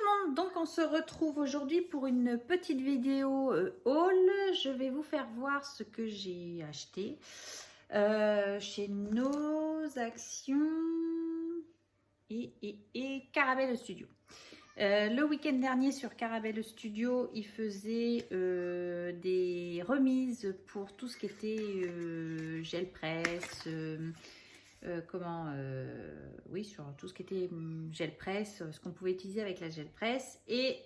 le monde, donc on se retrouve aujourd'hui pour une petite vidéo haul. Je vais vous faire voir ce que j'ai acheté chez Nos Actions et Caravelle Studio. Le week-end dernier sur Caravelle Studio, ils faisaient des remises pour tout ce qui était gel presse, oui, sur tout ce qui était gel presse, ce qu'on pouvait utiliser avec la gel presse. Et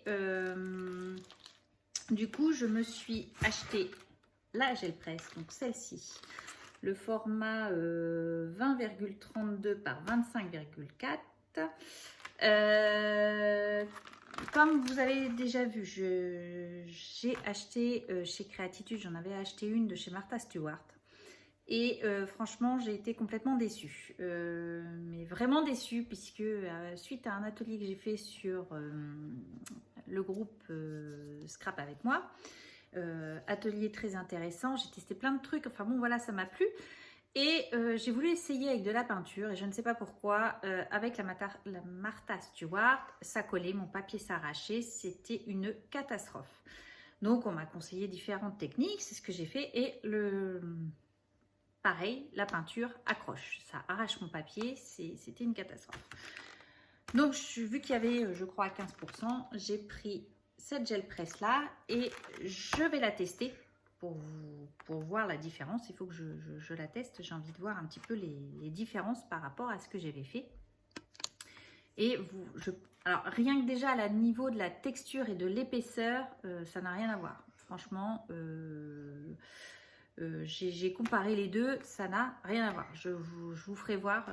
du coup, je me suis acheté la gel presse, donc celle-ci, le format 20,32 par 25,4. Comme vous avez déjà vu, j'ai acheté chez Créatitude, j'en avais acheté une de chez Martha Stewart. Et franchement, j'ai été complètement déçue. Mais vraiment déçue, puisque suite à un atelier que j'ai fait sur le groupe Scrap avec moi, atelier très intéressant, j'ai testé plein de trucs, enfin bon voilà, ça m'a plu. Et j'ai voulu essayer avec de la peinture, et je ne sais pas pourquoi, avec la Martha Stewart, ça collait, mon papier s'arrachait, c'était une catastrophe. Donc on m'a conseillé différentes techniques, c'est ce que j'ai fait, et pareil, la peinture accroche, ça arrache mon papier, c'était une catastrophe. Donc, vu qu'il y avait, je crois, à 15%, j'ai pris cette gel presse là et je vais la tester pour voir la différence. Il faut que je la teste, j'ai envie de voir un petit peu les différences par rapport à ce que j'avais fait. Et alors, rien que déjà à la niveau de la texture et de l'épaisseur, ça n'a rien à voir. Franchement, j'ai comparé les deux, ça n'a rien à voir. Je vous ferai voir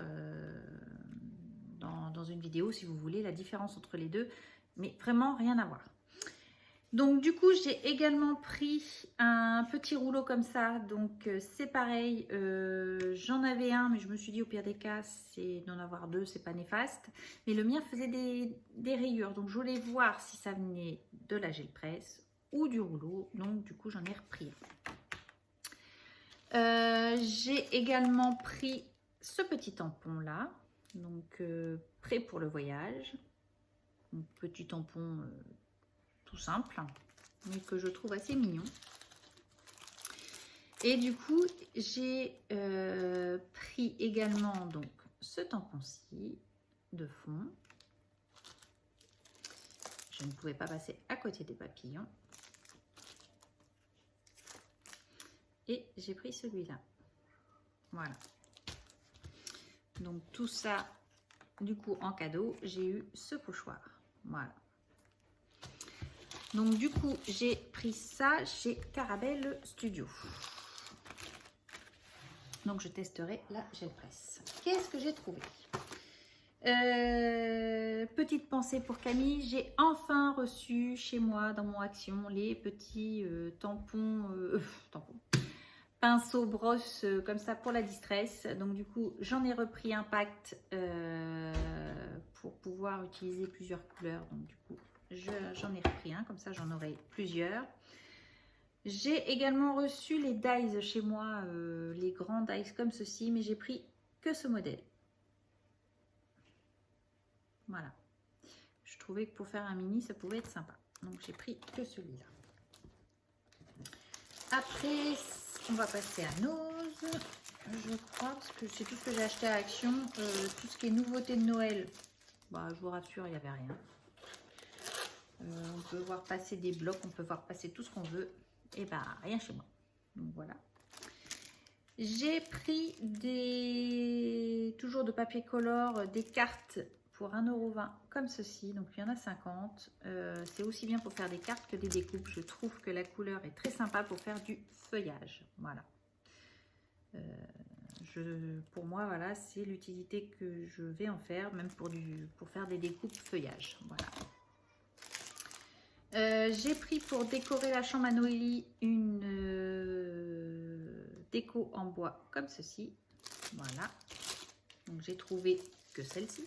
dans une vidéo si vous voulez la différence entre les deux, mais vraiment rien à voir. Donc du coup j'ai également pris un petit rouleau comme ça, donc c'est pareil, j'en avais un mais je me suis dit au pire des cas c'est d'en avoir deux, c'est pas néfaste, mais le mien faisait des rayures, donc je voulais voir si ça venait de la gel presse ou du rouleau, donc du coup j'en ai repris un. J'ai également pris ce petit tampon là, donc prêt pour le voyage, un petit tampon tout simple mais que je trouve assez mignon. Et du coup j'ai pris également donc ce tampon-ci de fond, je ne pouvais pas passer à côté des papillons, et j'ai pris celui-là, voilà. Donc tout ça, du coup en cadeau, j'ai eu ce pochoir, voilà. Donc du coup j'ai pris ça chez Caravelle Studio. Donc je testerai la gel presse. Qu'est-ce que j'ai trouvé? Petite pensée pour Camille, j'ai enfin reçu chez moi dans mon Action les petits tampons, pinceau brosse comme ça pour la distress. Donc du coup j'en ai repris un pack pour pouvoir utiliser plusieurs couleurs. Donc du coup j'en ai repris un, comme ça j'en aurai plusieurs. J'ai également reçu les dies chez moi, les grands dies comme ceci, mais j'ai pris que ce modèle. Voilà, je trouvais que pour faire un mini ça pouvait être sympa, donc j'ai pris que celui-là. Après on va passer à Nose, je crois, parce que c'est tout ce que j'ai acheté à Action. Tout ce qui est nouveauté de Noël, bah, je vous rassure, il n'y avait rien. On peut voir passer des blocs, on peut voir passer tout ce qu'on veut, et bah rien chez moi. Donc voilà. J'ai pris toujours de papier color, des cartes pour 1,20 € comme ceci. Donc il y en a 50. C'est aussi bien pour faire des cartes que des découpes. Je trouve que la couleur est très sympa pour faire du feuillage. Voilà. Pour moi, voilà, c'est l'utilité que je vais en faire, même pour faire des découpes feuillage. Voilà. J'ai pris pour décorer la chambre à Noélie une déco en bois comme ceci. Voilà. Donc j'ai trouvé que celle-ci.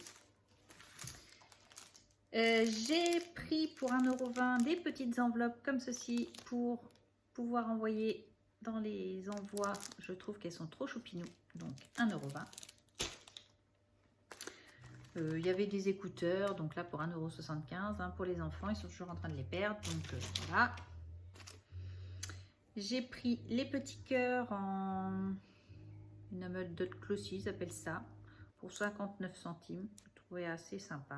J'ai pris pour 1,20 € des petites enveloppes comme ceci pour pouvoir envoyer dans les envois. Je trouve qu'elles sont trop choupinou. Donc 1,20 €. Il y avait des écouteurs, donc là pour 1,75 €, hein, pour les enfants, ils sont toujours en train de les perdre, donc voilà. J'ai pris les petits cœurs en une dot glossy, ils appellent ça, pour 59 centimes. Je trouvais assez sympa.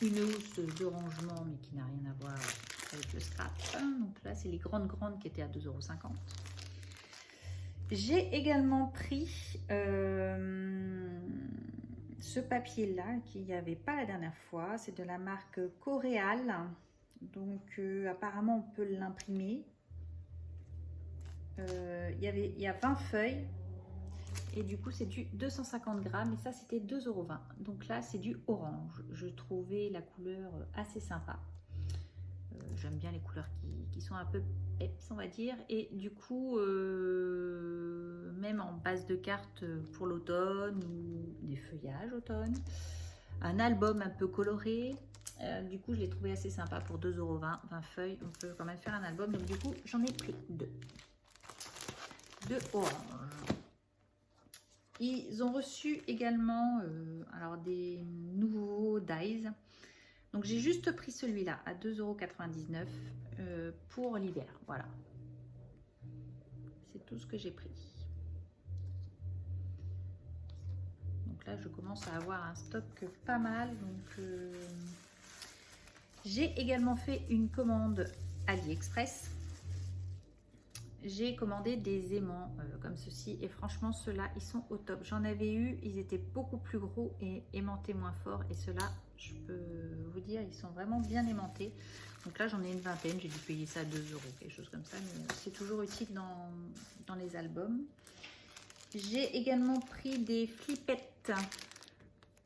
Une housse de rangement, mais qui n'a rien à voir avec le scrap. Donc là, c'est les grandes qui étaient à 2,50 €. J'ai également pris ce papier-là, qu'il n'y avait pas la dernière fois. C'est de la marque Coréal. Donc, apparemment, on peut l'imprimer. Il y a 20 feuilles. Et du coup, c'est du 250 grammes. Et ça, c'était 2,20 €. Donc là, c'est du orange. Je trouvais la couleur assez sympa. J'aime bien les couleurs qui sont un peu peps, on va dire. Et du coup, même en base de cartes pour l'automne ou des feuillages automne, un album un peu coloré. Du coup, je l'ai trouvé assez sympa pour 2,20 €. 20 feuilles, on peut quand même faire un album. Donc du coup, j'en ai pris deux. Deux orange. Ils ont reçu également alors des nouveaux dies. Donc j'ai juste pris celui-là à 2,99 € pour l'hiver. Voilà. C'est tout ce que j'ai pris. Donc là, je commence à avoir un stock pas mal. Donc j'ai également fait une commande AliExpress. J'ai commandé des aimants comme ceci et franchement ceux-là ils sont au top. J'en avais eu, ils étaient beaucoup plus gros et aimantés moins fort, et ceux-là je peux vous dire ils sont vraiment bien aimantés. Donc là j'en ai une vingtaine, j'ai dû payer ça à 2 €, quelque chose comme ça, mais c'est toujours utile dans les albums. J'ai également pris des flippettes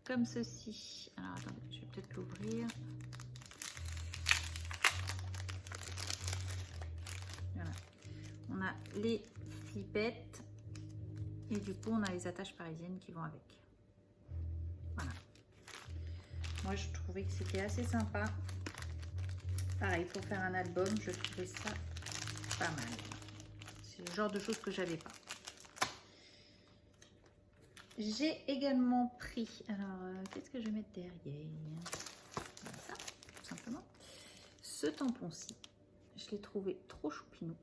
comme ceci. Alors attendez, je vais peut-être l'ouvrir. Voilà. On a les flippettes et du coup on a les attaches parisiennes qui vont avec. Voilà. Moi je trouvais que c'était assez sympa. Pareil, pour faire un album, je trouvais ça pas mal. C'est le genre de choses que j'avais pas. J'ai également pris, alors qu'est-ce que je vais mettre derrière? Voilà, ça, tout simplement. Ce tampon-ci, je l'ai trouvé trop choupinou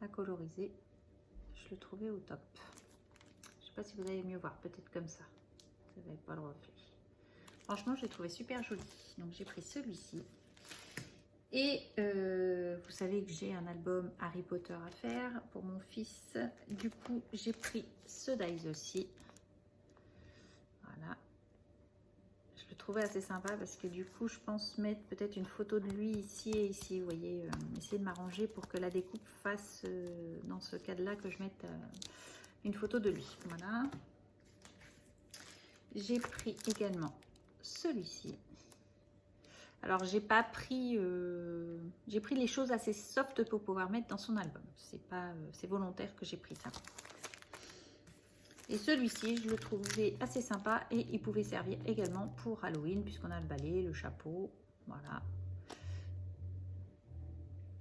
à coloriser. Je le trouvais au top. Je sais pas si vous allez mieux voir, peut-être comme ça. Ça va pas le reflet. Franchement, je l'ai trouvé super joli. Donc j'ai pris celui-ci. Et vous savez que j'ai un album Harry Potter à faire pour mon fils. Du coup, j'ai pris ce dies aussi. Voilà. Je le trouvais assez sympa parce que du coup, je pense mettre peut-être une photo de lui ici et ici. Vous voyez, essayer de m'arranger pour que la découpe fasse, dans ce cadre-là, que je mette une photo de lui. Voilà. J'ai pris également celui-ci. Alors j'ai pas pris, j'ai pris les choses assez soft pour pouvoir mettre dans son album. C'est volontaire que j'ai pris ça. Et celui-ci, je le trouvais assez sympa et il pouvait servir également pour Halloween puisqu'on a le balai, le chapeau, voilà.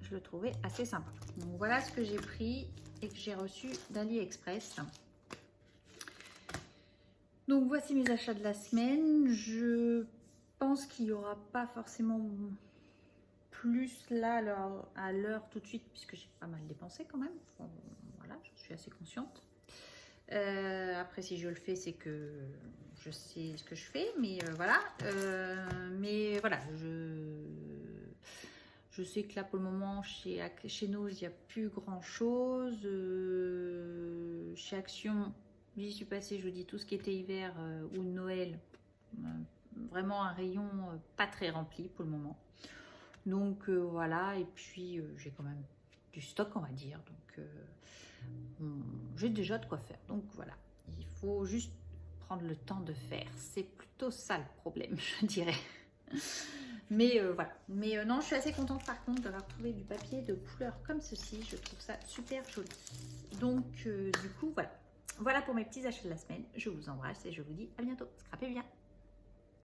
Je le trouvais assez sympa. Donc voilà ce que j'ai pris et que j'ai reçu d'AliExpress. Donc voici mes achats de la semaine. Je pense qu'il n'y aura pas forcément plus là à l'heure tout de suite puisque j'ai pas mal dépensé quand même. Bon, voilà, je suis assez consciente. Après si je le fais c'est que je sais ce que je fais, mais voilà. Mais voilà, je sais que là pour le moment chez nous il n'y a plus grand chose. Chez Action, j'y suis passée, je vous dis tout ce qui était hiver ou Noël. Vraiment un rayon pas très rempli pour le moment. Donc voilà, et puis j'ai quand même du stock on va dire. Donc j'ai déjà de quoi faire. Donc voilà, il faut juste prendre le temps de faire. C'est plutôt ça le problème, je dirais. Mais voilà. Mais non, je suis assez contente par contre d'avoir trouvé du papier de couleur comme ceci. Je trouve ça super joli. Donc du coup, voilà. Voilà pour mes petits achats de la semaine. Je vous embrasse et je vous dis à bientôt. Scrapez bien.